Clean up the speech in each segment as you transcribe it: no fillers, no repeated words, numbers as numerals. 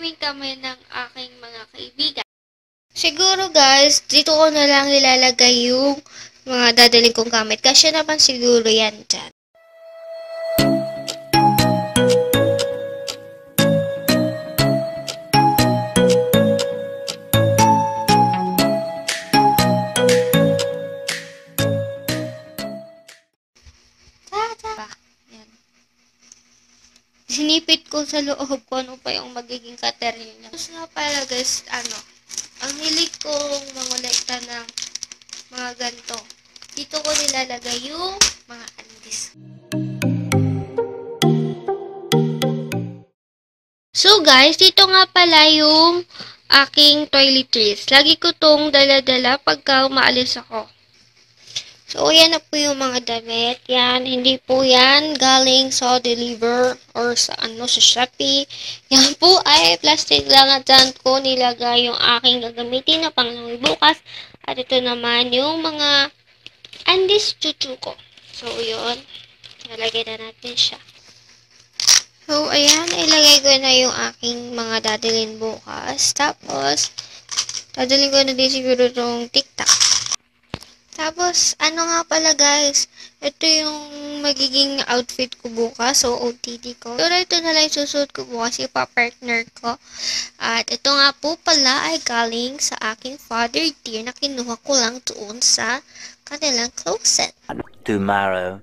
swimming kami ng aking mga kaibigan. Siguro guys, dito ko na lang ilalagay yung mga dadaling kong gamit. Kasi naman siguro yan dyan. Sinipit ko sa loob ko ano pa yung magiging kateryo niya. Tapos nga pala guys, ang hilig kong mangolekta ng mga ganito. Dito ko nilalagay yung mga andis. So guys, dito nga pala yung aking toiletries. Lagi ko tong dala-dala pagka umaalis ako. So, yan na po yung mga damit. Yan, hindi po yan galing sa Deliver or sa sa Shopee. Yan po ay plastic lang at dyan ko nilagay yung aking gagamitin na panglawi bukas. At ito naman yung mga andis chuchu ko. So, yun. Nalagay na natin siya. So, ayan. Ilagay ko na yung aking mga dadalhin bukas. Tapos, dadalhin ko na din siguro itong TikTok. Tapos, ano nga pala guys, ito yung magiging outfit ko bukas, so OTD ko. Pero ito na lang susuot ko bukas, yung pa-partner ko. At ito nga po pala ay galing sa aking father dear na kinuha ko lang doon sa kanilang closet. Tomorrow.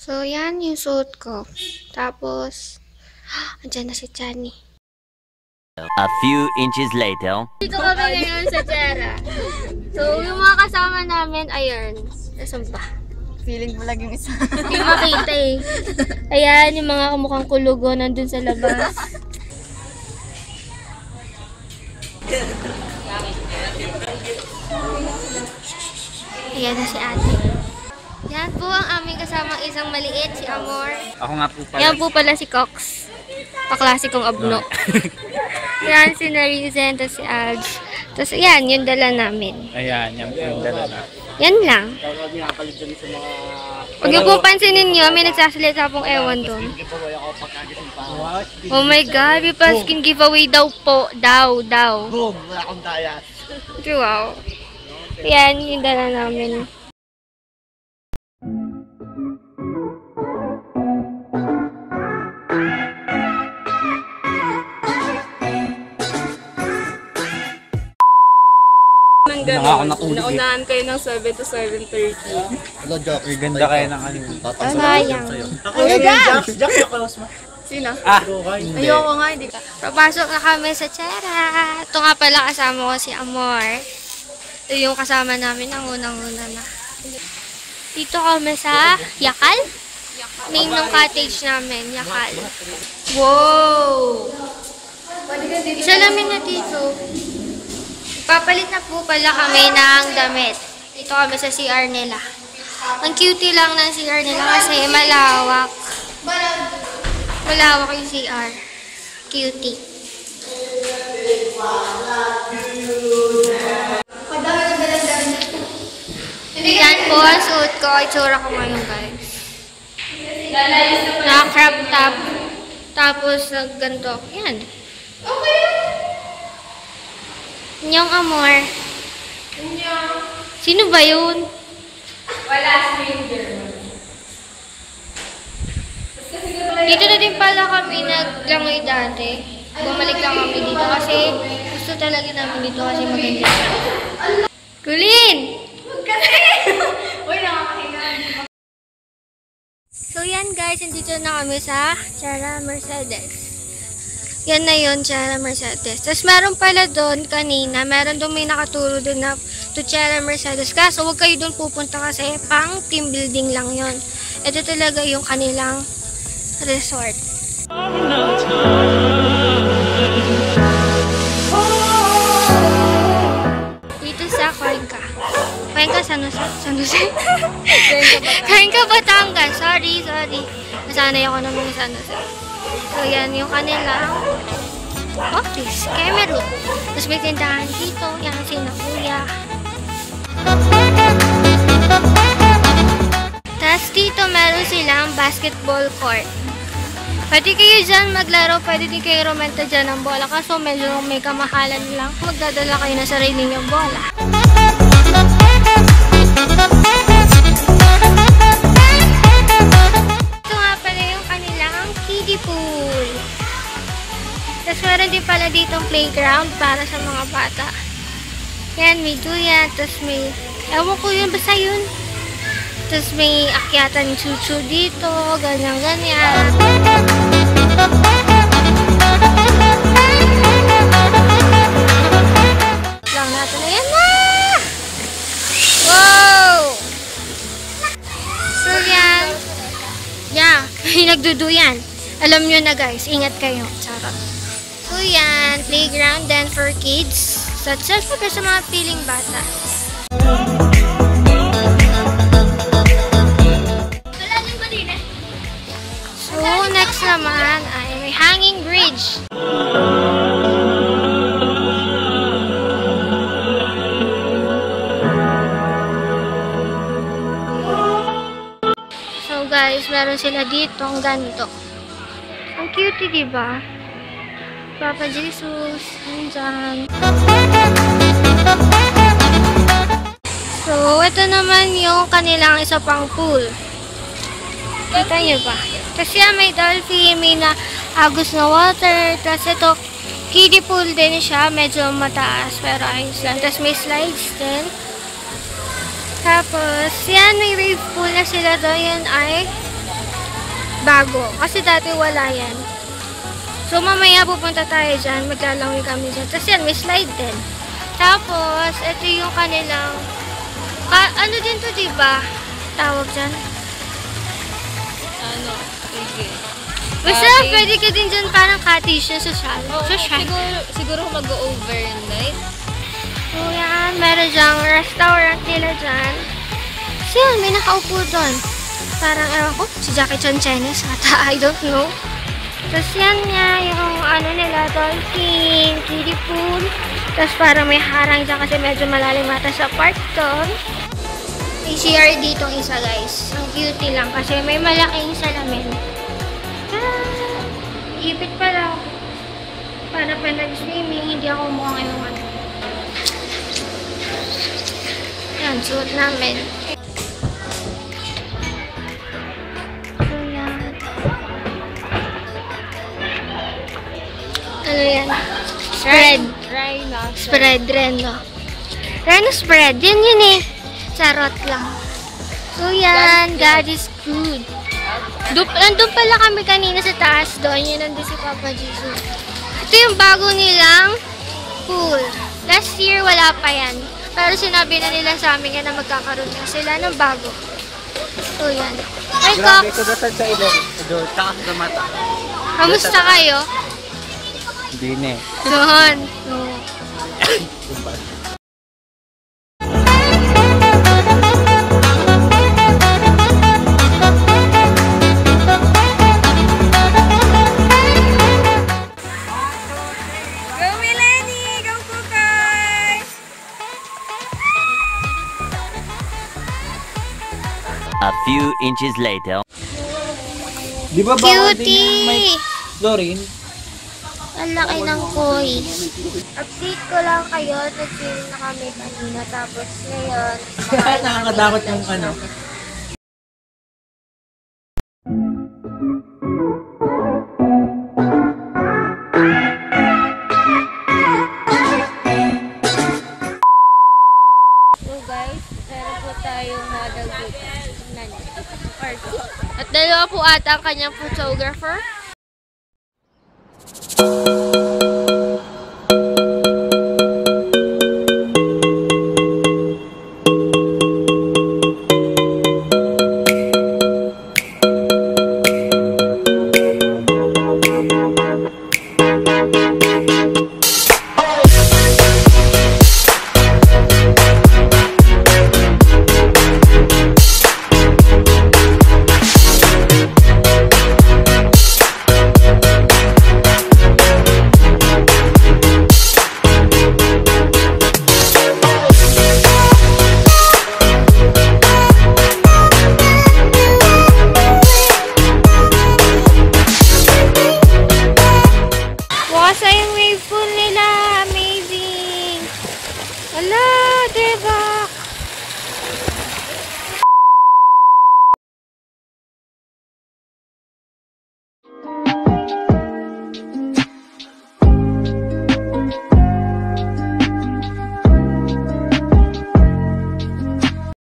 So, yan yung suot ko. Tapos, andyan na si Chani. A few inches later. Dito kami ngayon sa Jera. So, yung mga kasama namin, ayan. Nasaan ba? Feeling mo lang yung isa. Hindi makita eh. Ayan, yung mga kamukhang kulugo nandun sa labas. Ayan na si ate. Yan po ang aming kasamang isang maliit, si Amor. Ako nga po pala. Yan po pala si Cox. Paklasikong abno. Yan si Narizen, tapos si Alj. Tapos yan, yung dala namin. Ayan, yan po yung dala na. Yan lang. Huwag niyo po pansinin nyo, may nagsasalita pong ewan doon. Oh my God, may pa-skin giveaway daw po. Daw. Boom! Wala akong dayas. Wow. Yan, yung dala namin. Naunahan kayo ng 7 to 7:30. Hello, Jock. Ganda kayo ng ano. Sayang. Sino? Hindi. Ayoko nga, hindi ka. Papasok na kami sa Jera. Ito nga pala kasama ko si Amor. Ito yung kasama namin ang unang-una na. Dito kami sa Yakal. Name ng cottage namin, Yakal. Wow! Isa namin na dito. Papalit na po pala kami ng damit. Dito kami sa CR nila. Ang cutie lang ng CR nila kasi malawak. Malawak yung CR. Cutie. Yan po ang suot ko. Itsura ko ngayon guys. Naka-crop top. Tapos ganito. Yan. Inyong Amor. Sino ba yun? Wala, stranger. Dito na din pala kami naglangoy dati. Bumalik lang kami dito kasi gusto talaga namin dito kasi maganda. Kulin! Uy, nakakahinga. So yan guys, nandito na kami sa Jera Mercedes. Yan na yun, Jera Mercedes. Tapos meron pala doon kanina, meron doon may nakaturo doon na to Jera Mercedes. Kaso huwag kayo doon pupunta kasi pang team building lang yon. Ito talaga yung kanilang resort. Dito sa Cuenca Cuenca, San Jose. San Jose? Cuenca, Batangas. Sorry. Nasanay ako ng mga San Jose. So, yan yung kanilang office. Cameroon. Tapos may tindahan dito. Yan, sina kuya. Tapos dito meron silang basketball court. Pwede kayo dyan maglaro, pwede din kayo rumenta dyan ng bola. Kaso medyo may kamahalan lang. Magdadala kayo na sarili ninyong bola. Ito nga pala yung kanilang kiddie pool. Tapos meron din pala ditong playground para sa mga bata. Yan, may duyan. Tapos may, ewan ko yun, basta yun. Tapos may akyatan chuchu dito, ganyan-ganyan. Lang natin na yan na! Wow! So yan. Yeah, may nagduduyan. Alam nyo na guys, ingat kayo. Charot. So yan, playground then for kids. So syempre sa mga piling bata. So, next naman ay may hanging bridge. So, guys, meron sila dito ang ganito. Ang cute, diba? Papa Jesus, nandyan. So, ito naman yung kanilang isa pang pool. Kita nyo ba? Kasi may dolphin, may agos na water. Tapos ito, kiddie pool din siya. Medyo mataas, pero ayos lang. Tapos may slides din. Tapos, yan, may wave pool na sila doon. Yan ay bago. Kasi dati wala yan. So, mamaya pupunta tayo dyan. Maglalangin kami dyan. Tapos yan, may slide din. Tapos, ito yung kanilang, ano din to, diba? Tawag dyan. Basta pwede ka din dyan parang cottage na social. Siguro mag-overnight. So yan, meron dyang restaurant nila dyan. So yan, may nakaupo doon. Parang ewan ko, si Jackie Chan Chinese ata, I don't know. Tapos yan nga, yung ano nila, dolphin, kiddie pool. Tapos parang may harang dyan kasi medyo malalim ata sa park doon. May CR ditong isa guys. Ang cute lang kasi may malaking salamin. Ipit pa lang. Para pa nag-swimming, hindi ako mukhang ewan. Yan, suot namin. So, yan. Ano yan? Spread. Rhino. Spread, Reno. Reno spread. Yan yun eh. Charot lang. So, yan. God is good. Nandun pala kami kanina sa taas doon. Yun nandun si Papa Jesus. Ito yung bago nilang pool. Last year, wala pa yan. Pero sinabi na nila sa amin na magkakaroon na sila ng bago. So, yan. Hi, Grabe Cox! ko dasal sa ilong. Doon, takas sa mata. Kamusta kayo? Hindi na eh. Doon. No. A few inches later. Di ba bawal din yung may Cutie! chlorine? Ang laki ng koi. Update ko lang kayo. Nag-film na kami kanina. Tapos ngayon, Nakakadakot yung ano. so guys, meron po tayong model dito. At dalawa po ata ang kanyang photographer.